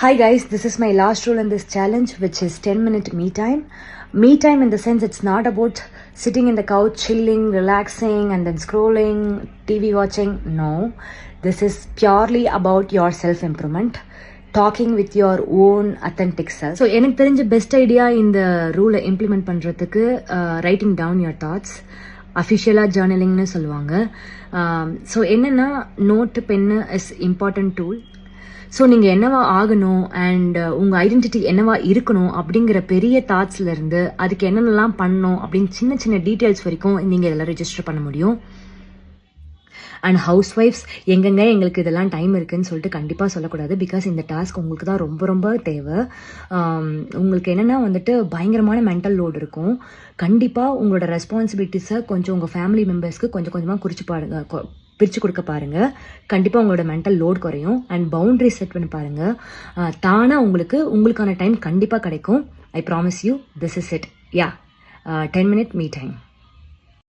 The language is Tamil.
Hi guys, this is my last rule in this challenge, which is 10-minute me time. Me time in the sense it's not about sitting in the couch, chilling, relaxing, and then scrolling, TV watching. No, this is purely about your self-improvement. Talking with your own authentic self. So எனக்கு தெரிஞ்ச பெஸ்ட் ஐடியா இந்த ரூலை இம்ப்ளிமெண்ட் பண்ணுறதுக்கு ரைட்டிங் டவுன் யுவர் தாட்ஸ், அஃபிஷியலாக ஜேர்னலிங்னு சொல்லுவாங்க. ஸோ என்னென்னா note pen is important tool. So நீங்கள் என்னவா ஆகணும் அண்ட் உங்கள் ஐடென்டிட்டி என்னவா இருக்கணும் அப்படிங்கிற பெரிய தாட்ஸ்லேருந்து அதுக்கு என்னென்னலாம் பண்ணணும் அப்படின்னு சின்ன சின்ன டீட்டெயில்ஸ் வரைக்கும் நீங்கள் இதெல்லாம் ரெஜிஸ்டர் பண்ண முடியும். அண்ட் ஹவுஸ் ஒய்ஃப்ஸ் எங்கெங்க எங்களுக்கு இதெல்லாம் டைம் இருக்குதுன்னு சொல்லிட்டு கண்டிப்பாக சொல்லக்கூடாது. பிகாஸ் இந்த டாஸ்க் உங்களுக்கு தான் ரொம்ப ரொம்ப தேவை. உங்களுக்கு என்னென்னா வந்துட்டு பயங்கரமான மென்டல் லோடு இருக்கும். கண்டிப்பாக உங்களோட ரெஸ்பான்சிபிலிட்டிஸை கொஞ்சம் உங்கள் ஃபேமிலி மெம்பர்ஸ்க்கு கொஞ்சம் கொஞ்சமாக பிரித்து கொடுக்க பாருங்கள். கண்டிப்பாக உங்களோட மென்டல் லோட் குறையும். அண்ட் பவுண்டரி செட் பண்ணி பாருங்கள். தானாக உங்களுக்கான டைம் கண்டிப்பாக கிடைக்கும். I promise you, this is it. Yeah, 10-minute me time.